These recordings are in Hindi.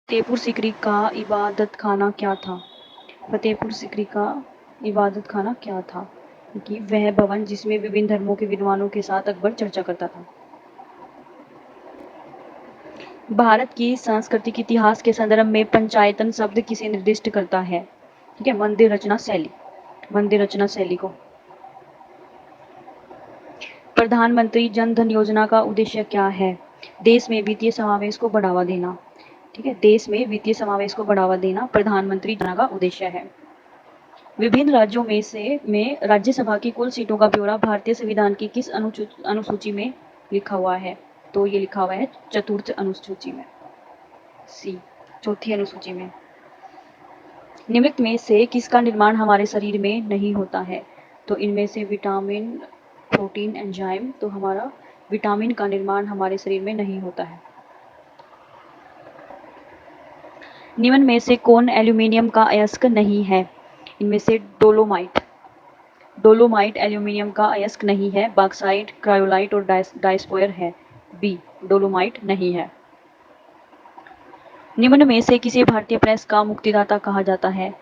फतेहपुर सीकरी का इबादत खाना क्या था? फतेहपुर सीकरी का इबादत खाना क्या था? कि वह भवन जिसमें विभिन्न धर्मों के विद्वानों के साथ अकबर चर्चा करता था। भारत की सांस्कृतिक इतिहास के संदर्भ में पंचायतन शब्द किसे निर्दिष्ट करता है? ठीक है, मंदिर रचना शैली, मंदिर रचना शैली को। प्रधानमंत्री जन धन योजना का उद्देश्य क्या है? देश में वित्तीय समावेश को बढ़ावा देना। ठीक है, देश में वित्तीय समावेश को बढ़ावा देना प्रधानमंत्री योजना का उद्देश्य है। विभिन्न राज्यों में राज्यसभा की कुल सीटों का ब्यौरा भारतीय संविधान की किस अनुसूची में लिखा हुआ है? तो ये लिखा हुआ है चतुर्थ अनुसूची में, सी, चौथी अनुसूची में। निम्नलिखित में से किसका निर्माण हमारे शरीर में नहीं होता है? तो इनमें से विटामिन, प्रोटीन, एंजाइम, तो हमारा विटामिन का निर्माण हमारे शरीर में नहीं होता है। निम्न में से कौन एल्यूमिनियम का अयस्क नहीं है? इनमें से डोलोमाइट, डोलोमाइट एल्यूमिनियम का अयस्क नहीं है। बॉक्साइट, क्रायोलाइट और डायस्पोयर है। बी, डोलोमाइट नहीं है। निम्न में से किसे भारतीय प्रेस का मुक्तिदाता कहा जाता है?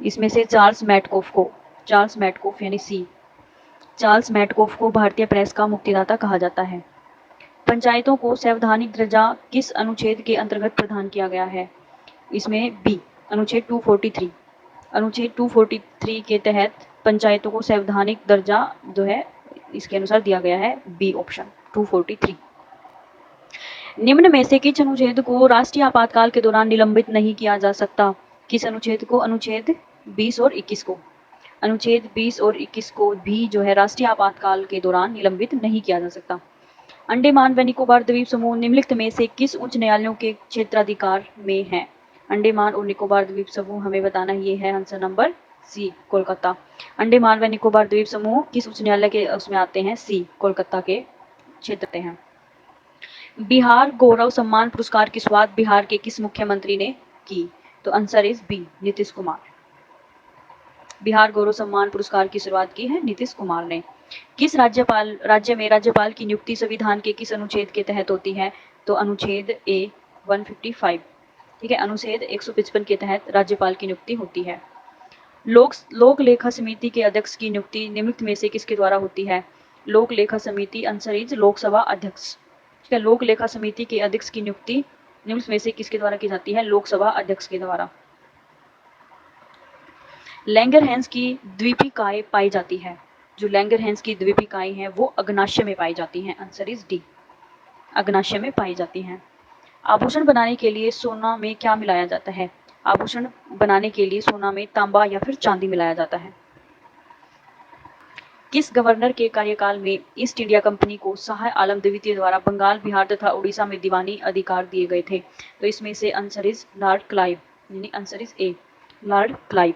इसमें से चार्ल्स मैटकॉफ को, चार्ल्स मैटकॉफ यानी सी, चार्ल्स मैटकॉफ को भारतीय प्रेस का मुक्तिदाता कहा जाता है। पंचायतों को संवैधानिक दर्जा किस अनुच्छेद के अंतर्गत प्रदान किया गया है? इसमें बी, अनुच्छेद 243, अनुच्छेद 243 के तहत पंचायतों को संवैधानिक दर्जा जो है इसके अनुसार दिया गया है। B option 243। निम्न में से किस अनुच्छेद को राष्ट्रीय आपातकाल के दौरान निलंबित नहीं किया जा सकता? किस अनुच्छेद को? अनुच्छेद 20 और 21 को। अनुच्छेद 20 और 21 को भी जो है राष्ट्रीय आपातकाल के दौरान निलंबित नहीं किया जा सकता। अंडमान व निकोबार द्वीप समूह निम्नलिखित में से किस उच्च न्यायालयों के क्षेत्राधिकार में है? अंडमान और निकोबार द्वीप समूह हमें बताना ये है answer number C, Kolkata. Andaman व निकोबार द्वीप समूह किस उच्च न्यायालय के उसमें आते हैं? सी, कोलकाता के क्षेत्र हैं। बिहार गौरव सम्मान पुरस्कार की शुरुआत बिहार के किस मुख्यमंत्री ने की? तो answer is B, Nitish Kumar. Bihar Gaurav Samman Puraskar की शुरुआत की है नीतीश कुमार ने। किस राज्य में राज्यपाल की नियुक्ति संविधान के किस अनुच्छेद के तहत होती है? तो अनुच्छेद ए 155, ठीक है, अनुच्छेद 155 के तहत राज्यपाल की नियुक्ति होती है। लोक लेखा समिति के अध्यक्ष की नियुक्ति निम्नलिखित में से किसके द्वारा होती है? लोक लेखा समिति आंसर इज लोकसभा अध्यक्ष। ठीक है, लोक लेखा समिति के अध्यक्ष की नियुक्ति निम्नलिखित में से किसके द्वारा की जाती है? लोकसभा अध्यक्ष के द्वारा। लैंगरहैंस की द्वीपिकाएं पाई जाती है, जो लैंगरहैंस की द्वीपिकाएं हैं वो अग्नाशय में पाई जाती हैं। आंसर इज डी, अग्नाशय में पाई जाती हैं। आभूषण बनाने के लिए सोना में क्या मिलाया जाता है? आभूषण बनाने के लिए सोना में तांबा या फिर चांदी मिलाया जाता है। किस गवर्नर के कार्यकाल में ईस्ट इंडिया कंपनी को शाह आलम द्वितीय द्वारा बंगाल, बिहार तथा उड़ीसा में दीवानी अधिकार दिए गए थे? तो इसमें से आंसर इज लॉर्ड क्लाइव, यानी answer is A, Lord Clive.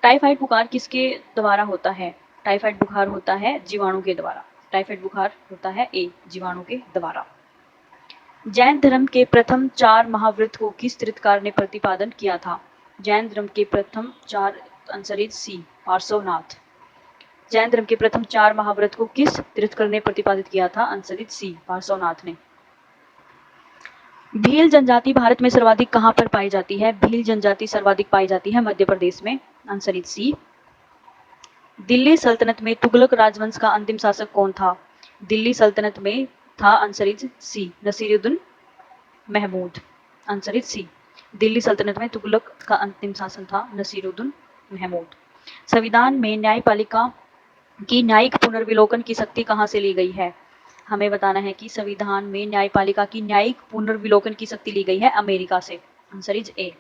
Typhoid बुखार किसके द्वारा होता है? टाइफाइड बुखार होता है जीवाणु के द्वारा। टाइफाइड बुखार होता है ए, जीवाणु के द्वारा। जैन धर्म के प्रथम 4 महाव्रत को किस तीर्थकार ने प्रतिपादन किया था? जैन धर्म के प्रथम 4, answer is C, Parshvanath. Jain धर्म के प्रथम 4 महाव्रत को किस तीर्थकर ने प्रतिपादित किया था? आंसर इज सी, पार्श्वनाथ ने। भील जनजाति भारत में सर्वाधिक कहां पर पाई जाती है? भील जनजाति सर्वाधिक पाई जाती है मध्य प्रदेश में। Answer is C. दिल्ली सल्तनत में तुगलक राजवंश का अंतिम शासक कौन था? दिल्ली सल्तनत में था, answer is C, Nasiruddin Mahmud. Answer is C, Delhi सल्तनत में तुगलक का अंतिम शासन था नसीरुद्दीन महमूद। संविधान में न्यायपालिका की न्यायिक पुनर्विलोकन की शक्ति कहां से ली गई है? हमें बताना है कि संविधान में न्यायपालिका की न्यायिक पुनर्विलोकन की शक्ति ली गई है अमेरिका से। आंसर इज ए।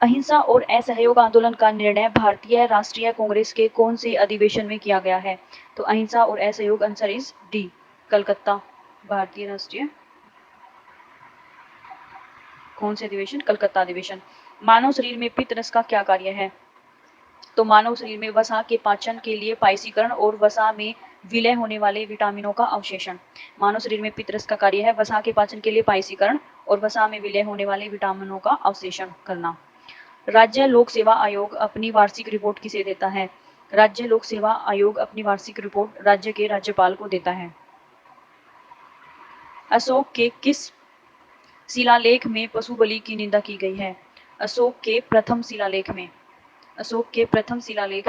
अहिंसा और असहयोग आंदोलन का निर्णय भारतीय राष्ट्रीय कांग्रेस के कौन से अधिवेशन में किया गया है? तो अहिंसा और असहयोग, आंसर इज डी, कलकत्ता। भारतीय राष्ट्रीय कौन से अधिवेशन? कलकत्ता अधिवेशन। मानव शरीर में पित्त रस का क्या कार्य है? तो मानव शरीर में वसा के पाचन के लिए पायसीकरण और वसा में विलय होने वाले विटामिनों का अवशेषण। मानव शरीर में पित्त रस का कार्य है वसा के पाचन के लिए पायसीकरण और वसा में विलय होने वाले विटामिनों का अवशेषण करना। राज्य लोक सेवा आयोग अपनी वार्षिक रिपोर्ट किसे देता है? राज्य लोक सेवा आयोग अपनी वार्षिक रिपोर्ट राज्य के राज्यपाल को देता है। अशोक के किस शिलालेख में पशु बलि की निंदा की गई है। अशोक के प्रथम शिलालेख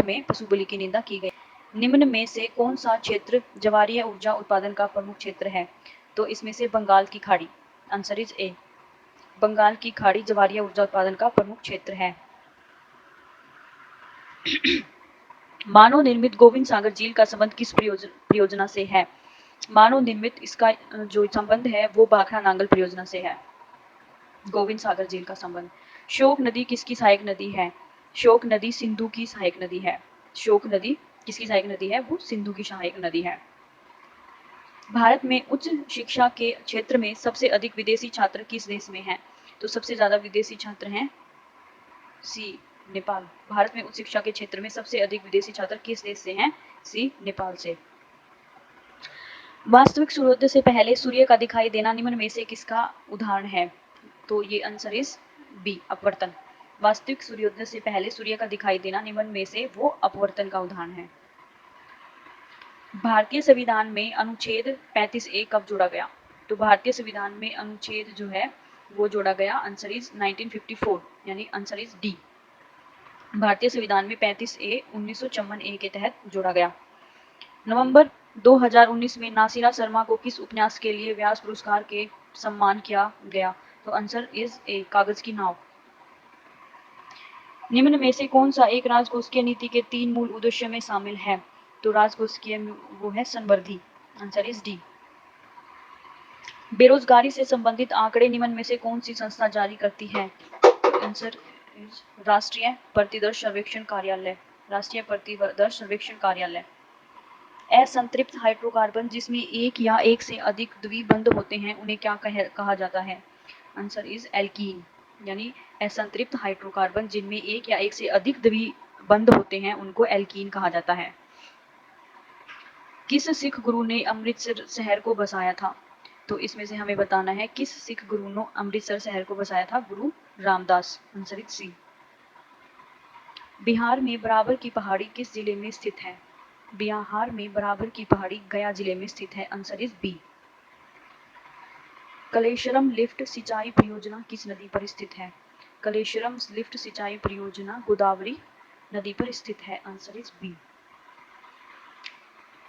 में पशु बलि की निंदा की गई। निम्न में से कौन सा क्षेत्र ज्वारीय ऊर्जा उत्पादन का प्रमुख क्षेत्र है? तो इसमें से बंगाल की खाड़ी। आंसर इज ए। बंगाल की खाड़ी ज्वारीय ऊर्जा उत्पादन का प्रमुख क्षेत्र है। मानव निर्मित गोविंद सागर झील का संबंध किस परियोजना से है? मानव निर्मित इसका जो संबंध है वो भाखड़ा नांगल परियोजना से है। गोविंद सागर झील का संबंध। शोक नदी किसकी सहायक नदी है? शोक नदी सिंधु की सहायक नदी है। शोक नदी किसकी सहायक नदी है? वो सिंधु की सहायक नदी है। भारत में उच्च शिक्षा के क्षेत्र में सबसे अधिक विदेशी छात्र किस देश में हैं? तो सबसे ज्यादा विदेशी छात्र हैं सी, नेपाल। भारत में उच्च शिक्षा के क्षेत्र में सबसे अधिक विदेशी छात्र किस देश से हैं? सी, नेपाल से। वास्तविक सूर्योदय से पहले सूर्य का दिखाई देना निम्न में से किसका उदाहरण है? तो ये आंसर इज बी, अपवर्तन। वास्तविक सूर्योदय से पहले सूर्य का दिखाई देना निम्न में से वो अपवर्तन का उदाहरण है। भारतीय संविधान में अनुच्छेद 35A कब जोड़ा गया? तो भारतीय संविधान में अनुच्छेद जो है वो जोड़ा गया आंसर इज 1954, यानी आंसर इज डी। भारतीय संविधान में 35A 1954A के तहत जोड़ा गया। नवंबर 2019 में नासिरा शर्मा को किस उपन्यास के लिए व्यास पुरस्कार के सम्मान किया गया? तो आंसर इज ए, कागज की नाव। निम्न में से कौन सा एक राजकोषीय नीति के 3 मूल उद्देश्यों में शामिल है? तो राजकोषीय वो है संवर्धी। Answer is D. बेरोजगारी से संबंधित आंकड़े निम्न में से कौन सी संस्था जारी करती है? आंसर इज राष्ट्रीय प्रतिदर सर्वेक्षण कार्यालय। राष्ट्रीय प्रतिदर सर्वेक्षण कार्यालय। असंतृप्त हाइड्रोकार्बन जिसमें एक या एक से अधिक द्विबंध होते हैं उन्हें क्या कहा जाता है? आंसर इज एल्कीन, यानी असंतृप्त हाइड्रोकार्बन जिनमें एक या एक से अधिक द्विबंध होते हैं उनको एल्कीन कहा जाता है। किस सिख गुरु ने अमृतसर शहर को बसाया था? तो इसमें से हमें बताना है किस सिख गुरु ने अमृतसर शहर को बसाया था? Guru Ramdas. Answer is C. Bihar में बराबर की पहाड़ी किस जिले में स्थित है? बिहार में बराबर की पहाड़ी गया जिले में स्थित है। Answer is B. Kaleshwaram lift सिंचाई परियोजना किस नदी पर स्थित है? कलेश्वरम लिफ्ट सिंचाई परियोजना गोदावरी नदी पर स्थित है। Answer is B.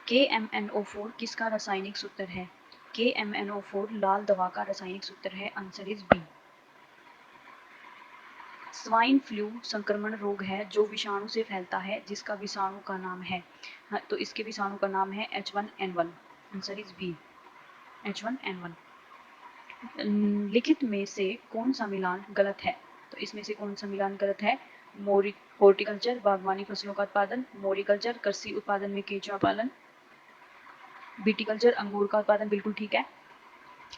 KMNO4 किसका रासायनिक सूत्र है? KMNO4 लाल दवा का रासायनिक सूत्र है। Answer is B. Swine flu संक्रमण रोग है जो विषाणु से फैलता है जिसका विषाणु का नाम है, तो इसके विषाणु का नाम है H1N1। Answer is B, H1N1। लिखित में से कौन सा मिलान गलत है? तो इसमें से कौन सा मिलान गलत है? हॉर्टिकल्चर बागवानी फसलों का उत्पादन, मोरिकल्चर कृषि उत्पादन में केंचुआ पालन, विटिकल्चर अंगूर का उत्पादन बिल्कुल ठीक है।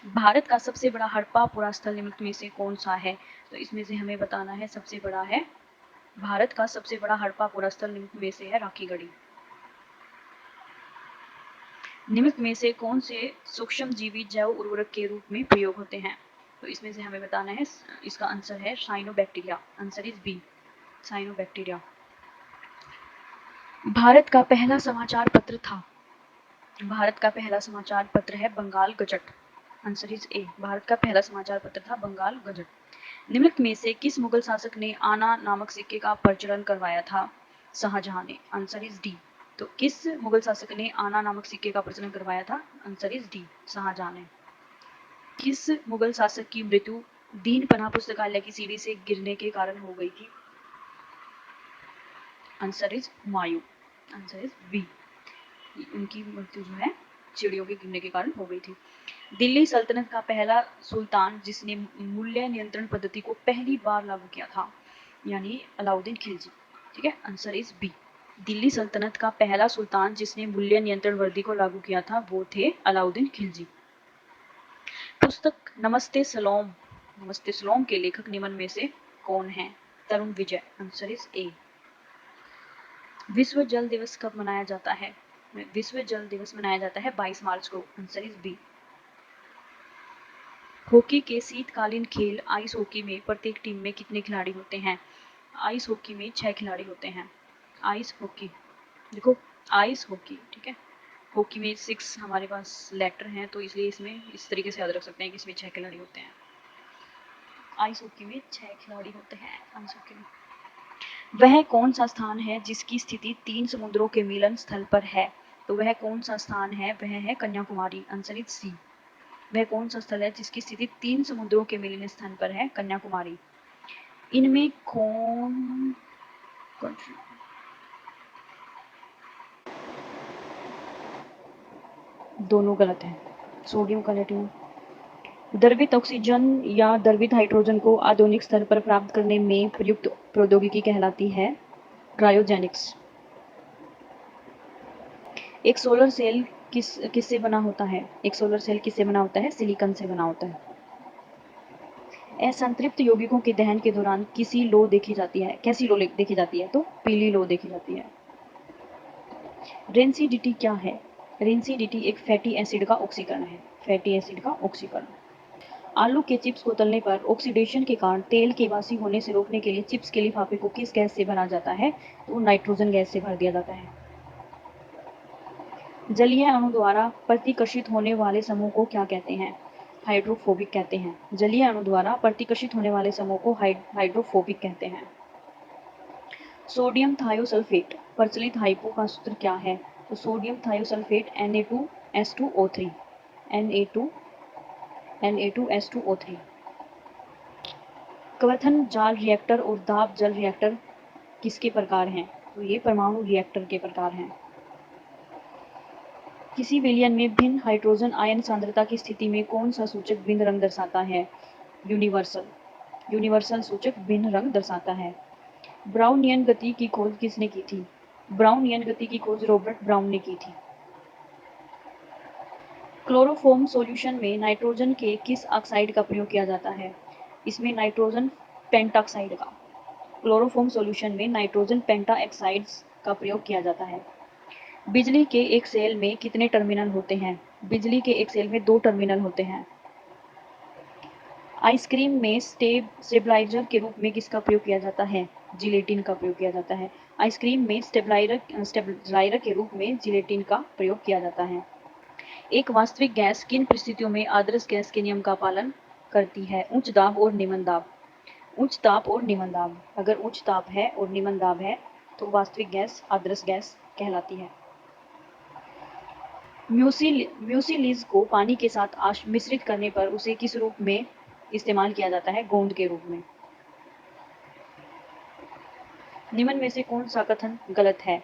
भारत का सबसे बड़ा हड़प्पा पुरास्थल निम्न में से कौन सा है? तो इसमें से हमें बताना है सबसे बड़ा है, भारत का सबसे बड़ा हड़प्पा पुरास्थल निम्न में से है राखीगढ़ी। निम्न में से कौन से सूक्ष्म जीवी जैव उर्वरक के रूप में प्रयोग होते हैं? तो इसमें से हमें बताना है, इसका आंसर है cyanobacteria. Answer is B, cyanobacteria. Bharat का पहला समाचार पत्र था, भारत का पहला समाचार पत्र है Bengal gazette. Answer is A, Bharat का पहला समाचार पत्र था बंगाल गजट। निम्न में से किस मुगल शासक ने आना नामक सिक्के का प्रचलन करवाया था? शाहजहां ने। Answer is D. तो किस मुगल शासक ने आना नामक सिक्के का प्रचलन करवाया था? आंसर इज डी, शाहजहां ने। किस मुगल शासक की मृत्यु दीनपनाह पुस्तकालय की सीढ़ी से गिरने के कारण हो गई थी? Answer is Humayun. Answer is B, उनकी मृत्यु जो है सीढ़ियों के गिरने के कारण हो गई थी। दिल्ली सल्तनत का पहला सुल्तान जिसने मूल्य नियंत्रण पद्धति को पहली बार लागू किया था, यानी अलाउद्दीन खिलजी। ठीक है, आंसर इज बी। दिल्ली सल्तनत का पहला सुल्तान जिसने मूल्य नियंत्रण वर्दी को लागू किया था वो थे अलाउद्दीन खिलजी। पुस्तक नमस्ते सलोम के लेखक निम्न में से कौन है? Tarun Vijay. Answer is A. विश्व जल दिवस कब मनाया जाता है? विश्व जल दिवस मनाया जाता है 22 मार्च को। Answer is B. हॉकी के शीतकालीन खेल आइस हॉकी में प्रत्येक टीम में कितने खिलाड़ी होते हैं? आइस हॉकी में 6 खिलाड़ी होते हैं। आइस हॉकी, देखो आइस हॉकी, ठीक है, हॉकी में 6 हमारे पास लेटर हैं तो इसलिए इसमें इस तरीके से याद रख सकते हैं कि इसमें 6 खिलाड़ी होते हैं। आइस हॉकी में 6 खिलाड़ी होते हैं आइस हॉकी में। वह कौन सा स्थान है जिसकी स्थिति 3 समुद्रों के मिलन स्थल पर है? तो वह कौन सा स्थान है? वह है कन्याकुमारी। आंसर इज सी। वह कौन सा स्थल है जिसकी स्थिति 3 समुद्रों के मिलन स्थान पर है? कन्याकुमारी। इनमें कौन दोनों गलत है। Sodium chloride. द्रवित ऑक्सीजन या द्रवित हाइड्रोजन को आधुनिक स्तर पर प्राप्त करने में प्रयुक्त प्रौद्योगिकी कहलाती है क्रायोजेनिक्स। एक सोलर सेल किससे बना होता है? एक सोलर सेल किससे बना होता है? सिलिकॉन से बना होता है। असंतृप्त यौगिकों के दहन के दौरान किसी लो देखी जाती है? कैसी लो देखी जाती है? तो पीली लो देखी जाती है। रेंसिडिटी क्या है? रेंसिडिटी एक फैटी एसिड का ऑक्सीकरण है। फैटी एसिड का ऑक्सीकरण। आलू के चिप्स को तलने पर ऑक्सीडेशन के कारण तेल के वासी होने से रोकने के लिए चिप्स के लिफाफे को किस गैस से भरा जाता है? तो नाइट्रोजन गैस से भर दिया जाता है। जलीय अणु द्वारा प्रतिकर्षित होने वाले समूह को क्या कहते हैं? हाइड्रोफोबिक कहते हैं। जलीय अणु द्वारा प्रतिकर्षित होने वाले समूह को हाइड्रोफोबिक कहते हैं। सोडियम थायोसल्फेट प्रचलित हाइपो का सूत्र क्या है? तो सोडियम थायोसल्फेट Na2S2O3 Na2S2O3। क्वथन जाल रिएक्टर और दाब जल रिएक्टर किसके प्रकार हैं? तो ये परमाणु रिएक्टर के प्रकार हैं। किसी विलयन में भिन्न हाइड्रोजन आयन सांद्रता की स्थिति में कौन सा सूचक भिन्न रंग दर्शाता है? यूनिवर्सल सूचक भिन्न रंग दर्शाता है। ब्राउनियन गति की खोज किसने की थी? ब्राउनियन गति की खोज रॉबर्ट ब्राउन ने की थी। क्लोरोफॉर्म सॉल्यूशन में नाइट्रोजन के किस ऑक्साइड का प्रयोग किया जाता है? इसमें नाइट्रोजन पेंटॉक्साइड का। क्लोरोफॉर्म सॉल्यूशन में नाइट्रोजन पेंटॉक्साइड्स का प्रयोग किया जाता है। बिजली के एक सेल में कितने टर्मिनल होते हैं? बिजली के एक सेल में 2 टर्मिनल होते हैं। आइसक्रीम में स्टेबलाइजर के रूप में किसका प्रयोग किया जाता है? जिलेटिन का प्रयोग किया जाता है। आइसक्रीम में स्टेबलाइजर के रूप में जिलेटिन का प्रयोग किया जाता है। एक वास्तविक गैस किन परिस्थितियों में आदर्श गैस के नियम का पालन करती है? उच्च दाब और निम्न दाब। उच्च ताप और निम्न दाब। अगर उच्च ताप है और निम्न दाब है तो वास्तविक गैस आदर्श गैस कहलाती है। म्यूसिलीज को पानी के साथ मिश्रित करने पर उसे किस रूप में इस्तेमाल किया जाता है? गोंद के रूप में। निम्न में से कौन सा कथन गलत है?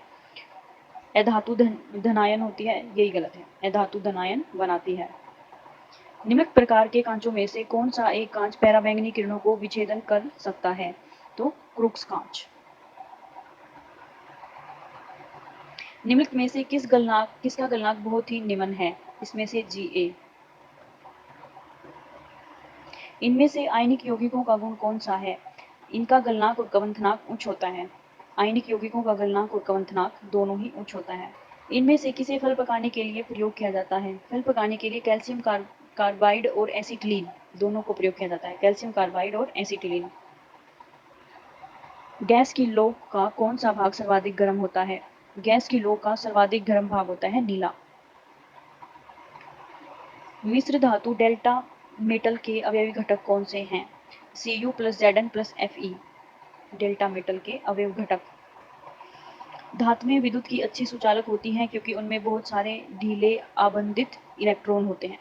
अधातु धनायन होती है, यही गलत है। अधातु धनायन बनाती है। निम्नलिखित प्रकार के कांचों में से कौन सा एक कांच पराबैंगनी किरणों को विच्छेदन कर सकता है? तो क्रूक्स कांच। निम्नलिखित में से किसका गलनांक बहुत ही निम्न है? इसमें से Ga। इनमें से आयनिक यौगिकों का गुण कौन सा है? इनका गलनांक और कवंथनांक उच्च होता है। आयनिक यौगिकों का गलनांक और कवंथनांक दोनों ही उच्च होता है। इनमें से किसे फल पकाने के लिए प्रयोग किया जाता है? फल पकाने के लिए कैल्शियम कार्बाइड और एसिटिलीन दोनों को प्रयोग किया जाता है। कैल्शियम कार्बाइड और एसिटिलीन। गैस की लौ का कौन सा भाग सर्वाधिक गर्म होता है? गैस की लौ का सर्वाधिक गर्म भाग होता है नीला। मिश्र धातु डेल्टा मेटल के अवयवी घटक कौन से हैं? Cu + Zn + Fe। Delta metal के अवयव घटक। धातुएं विद्युत की अच्छी सुचालक होती हैं क्योंकि उनमें बहुत सारे ढीले आबंधित इलेक्ट्रॉन होते हैं।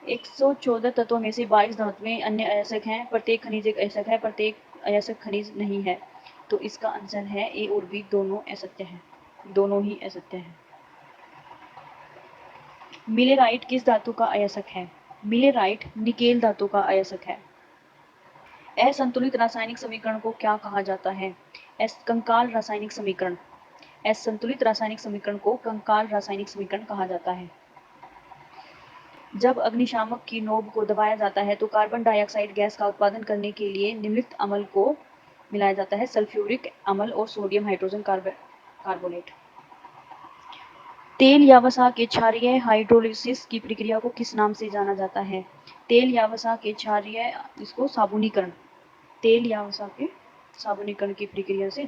114 तत्वों में से 22 धातुएं अन्य अयस्क हैं। प्रत्येक खनिज एक अयस्क है, प्रत्येक अयस्क खनिज नहीं है। तो इसका आंसर है ए और बी दोनों ही असत्य हैं। मिलेराइट किस धातु का अयस्क है? मिलेराइट निकेल धातु का अयस्क है। असंतुलित रासायनिक समीकरण को क्या कहा जाता है? कंकाल रासायनिक समीकरण। असंतुलित रासायनिक समीकरण को कंकाल रासायनिक समीकरण कहा जाता है। जब अग्निशामक की नोब को दबाया जाता है तो कार्बन डाइऑक्साइड गैस का उत्पादन करने के लिए निम्नलिखित अम्ल को मिलाया जाता है: सल्फ्यूरिक अम्ल और सोडियम हाइड्रोजन कार्बोनेट। तेल या वसा के क्षारीय हाइड्रोलिसिस की प्रक्रिया को किस नाम से जाना जाता है? तेल या वसा के क्षारीय इसको साबुनीकरण। तेल या वसा के साबुनीकरण की प्रक्रिया से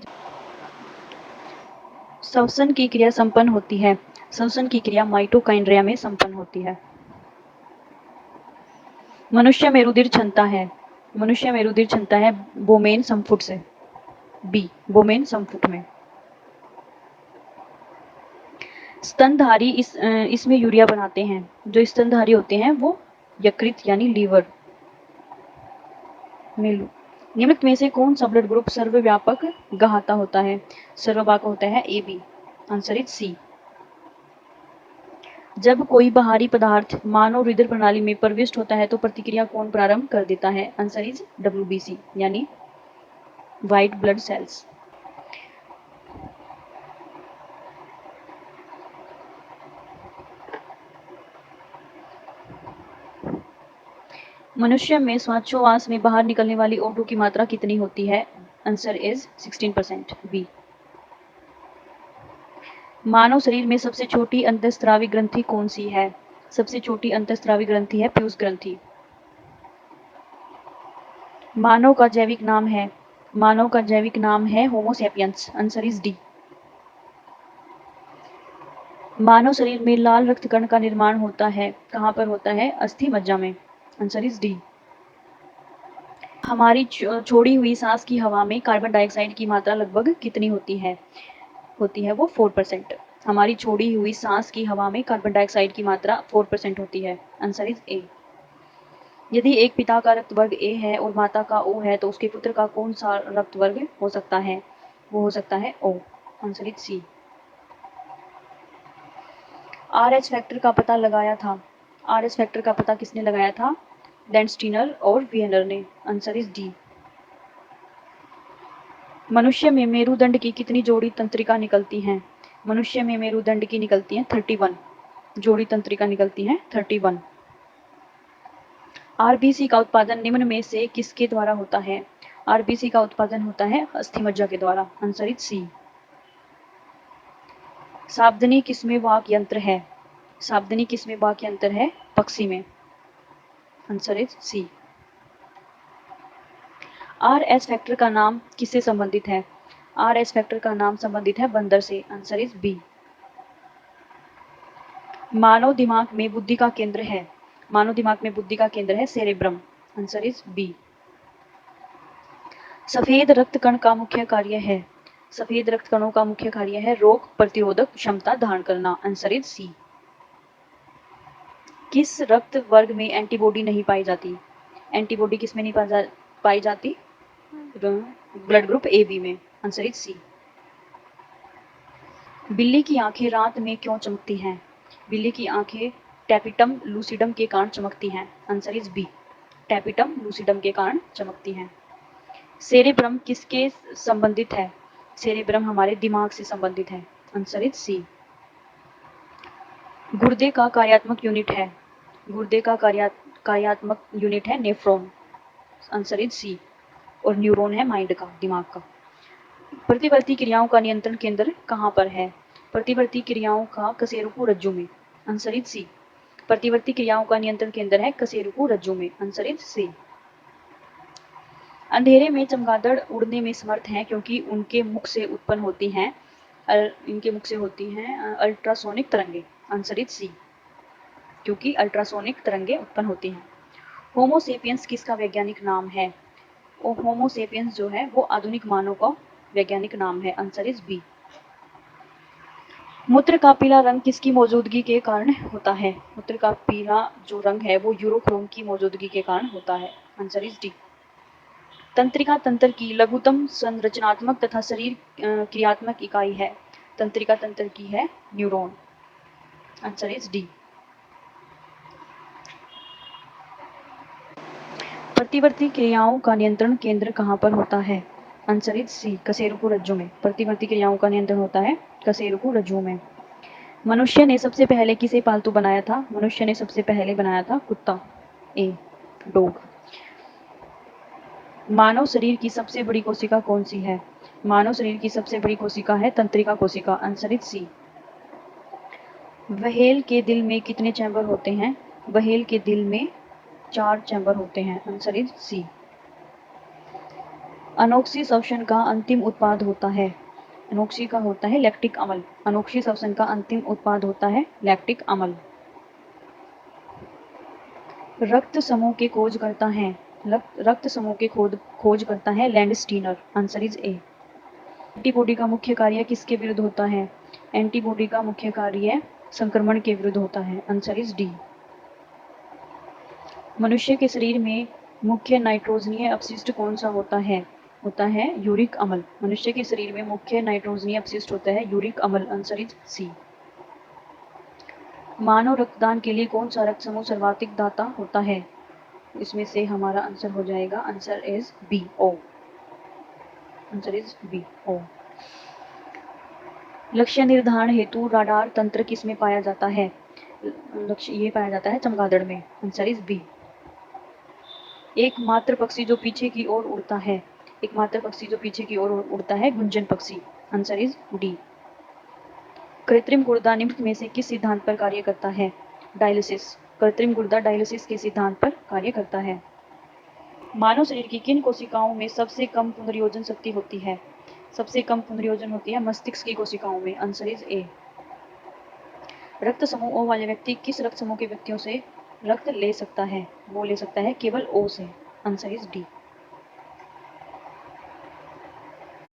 श्वसन की क्रिया संपन्न होती है। श्वसन की क्रिया माइटोकॉन्ड्रिया में संपन्न होती है। मनुष्य में रुधिर क्षमता है, मनुष्य में रुधिर क्षमता है बोमेन संपुट से, बी बोमेन संपुट में। स्तनधारी इसमें यूरिया बनाते हैं, जो स्तनधारी होते हैं वो यकृत यानी लीवर में। निम्नलिखित में से कौन सा ब्लड ग्रुप सर्वव्यापक गहाता होता है? सर्वव्यापक होता है A B, answer is C. जब कोई बाहरी पदार्थ मानव हृदय प्रणाली में प्रविष्ट होता है तो प्रतिक्रिया कौन प्रारंभ कर देता है? आंसर इज WBC यानी व्हाइट ब्लड सेल्स। मनुष्य में श्वासोच्छ्वास में बाहर निकलने वाली O2 की मात्रा कितनी होती है? Answer is 16%, B. मानव शरीर में सबसे छोटी अंतःस्रावी ग्रंथि कौन सी है? सबसे छोटी अंतःस्रावी ग्रंथि है पीयूष ग्रंथि। मानव का जैविक नाम है, मानव का जैविक नाम है Homo sapiens, answer is D. मानव शरीर में लाल रक्त कण का निर्माण होता है, कहाँ पर होता है? अस्थि मज्जा में, आंसर इज डी। हमारी छोड़ी हुई सांस की हवा में कार्बन डाइऑक्साइड की मात्रा लगभग कितनी होती है? होती है वो 4%। हमारी छोड़ी हुई सांस की हवा में कार्बन डाइऑक्साइड की मात्रा 4% होती है, आंसर इज ए। यदि एक पिता का रक्त वर्ग ए है और माता का ओ है तो उसके पुत्र का कौन सा रक्त वर्ग हो सकता है? वो हो सकता है O, answer is C. RH factor का पता लगाया था, RH फैक्टर का पता किसने लगाया था? लैंडस्टीनर और वियनर ने, आंसर इज डी। मनुष्य में मेरुदंड की कितनी जोड़ी तंत्रिका निकलती हैं? मनुष्य में मेरुदंड की निकलती हैं 31 जोड़ी तंत्रिका निकलती हैं 31। RBC का उत्पादन निम्न में से किसके द्वारा होता है? RBC का उत्पादन होता है अस्थिमज्जा के द्वारा, आंसर इज सी। साबधानी किसमें वाक यंत्र है? साबधानी किसमें वाक यंत्र है? पक्षी में, answer is C. RH factor का नाम किससे संबंधित है? RH फैक्टर का नाम संबंधित है बंदर से, आंसर इज बी। मानव दिमाग में बुद्धि का केंद्र है, मानव दिमाग में बुद्धि का केंद्र है सेरेब्रम, आंसर इज बी। सफेद रक्त कण का मुख्य कार्य है, सफेद रक्त कणों का मुख्य कार्य है रोग प्रतिरोधक क्षमता धारण करना, आंसर इज सी। किस रक्त वर्ग में एंटीबॉडी नहीं पाई जाती? एंटीबॉडी किस में नहीं पाई जाती? ब्लड ग्रुप ए बी में, आंसर इज सी। बिल्ली की आंखें रात में क्यों चमकती हैं? बिल्ली की आंखें टैपिटम लूसिडम के कारण चमकती हैं, answer is B. Tapetum lucidum के कारण चमकती हैं। सेरेब्रम किसके संबंधित है? सेरेब्रम हमारे दिमाग से संबंधित है, आंसर इज सी। गुर्दे का कार्यात्मक यूनिट है, गुर्दे का कार्यात्मक यूनिट है नेफ्रॉन, आंसर इज सी। और न्यूरॉन है माइंड का, दिमाग का। प्रतिवर्ती क्रियाओं का नियंत्रण केंद्र कहाँ पर है? प्रतिवर्ती क्रियाओं का कशेरुकी रज्जु में, आंसर इज सी। प्रतिवर्ती क्रियाओं का नियंत्रण केंद्र है कशेरुकी रज्जु में, आंसर इज सी। अंधेरे में चमगादड़ उड़ने में समर्थ हैं क्योंकि उनके मुख से उत्पन्न होती हैं इनके मुख से होती हैं अल्ट्रासोनिक तरंगे, आंसर इज सी। क्योंकि अल्ट्रासोनिक तरंगे उत्पन्न होती हैं। होमो सेपियंस किसका वैज्ञानिक नाम है? होमो सेपियंस जो है वो आधुनिक मानव का वैज्ञानिक नाम है, आंसर इज बी। मूत्र का पीला रंग किसकी मौजूदगी के कारण होता है? मूत्र का पीला जो रंग है वो यूरोक्रोम की मौजूदगी के कारण होता है, आंसर इज डी। तंत्रिका तंत्र की लघुतम संरचनात्मक तथा शरीर क्रियात्मक इकाई है, तंत्रिका तंत्र की है न्यूरॉन, आंसर इज डी। प्रतिवर्ती क्रियाओं का नियंत्रण केंद्र कहाँ पर होता है? आंसर इज सी, कशेरुकी रज्जु में। प्रतिवर्ती क्रियाओं का नियंत्रण होता है कशेरुकी रज्जु में। मनुष्य ने सबसे पहले किसे पालतू बनाया था? मनुष्य ने सबसे पहले बनाया था कुत्ता, ए डॉग। मानव शरीर की सबसे बड़ी कोशिका कौन सी है? मानव शरीर की सबसे बड़ी कोशिका है तंत्रिका कोशिका, आंसर इज सी। व्हेल के दिल में कितने चैम्बर होते हैं? व्हेल के दिल में 4 चैम्बर होते हैं, आंसर इज सी। अनोक्सी श्वसन का अंतिम उत्पाद होता है, अनोक्सी का होता है लैक्टिक अम्ल, अनोक्सी श्वसन का अंतिम उत्पाद होता है लैक्टिक अम्ल। रक्त समूह के खोज करता है रक्त समूह के खोज करता है Landsteiner. Answer is A. Antibody का मुख्य कार्य किसके विरुद्ध होता है? एंटीबॉडी का मुख्य कार्य संक्रमण के विरुद्ध होता है। Answer is D. मनुष्य के शरीर में मुख्य नाइट्रोजनीय अपशिष्ट कौन सा होता है यूरिक अम्ल। मनुष्य के शरीर में मुख्य नाइट्रोजनीय अपशिष्ट होता है यूरिक अम्ल। आंसर इज सी। मानव रक्तदान के लिए कौन सा रक्त समूह सर्वाधिक दाता होता है? इसमें से हमारा आंसर हो जाएगा, answer is B, O. Answer is B, O. लक्ष्य निर्धारण हेतु राडार तंत्र किसमें पाया जाता है? लक्ष्य ये पाया जाता है चमगादड़ में। Answer is B. एकमात्र पक्षी जो पीछे की ओर उड़ता है गुंजन पक्षी। Answer is D. कृत्रिम गुर्दा निम्न में से किस सिद्धांत पर कार्य करता है? डायलिसिस। कृत्रिम गुर्दा डायलिसिस के सिद्धांत पर कार्य करता है। मानव शरीर की किन कोशिकाओं में सबसे कम पुनर्योजन शक्ति होती है? सबसे कम पुनर्योजन होती है मस्तिष्क की कोशिकाओं में। आंसर इज ए। रक्त समूह ओ वाले व्यक्ति किस रक्त समूह के व्यक्तियों से रक्त ले सकता है? वो ले सकता है केवल ओ से। Answer is D.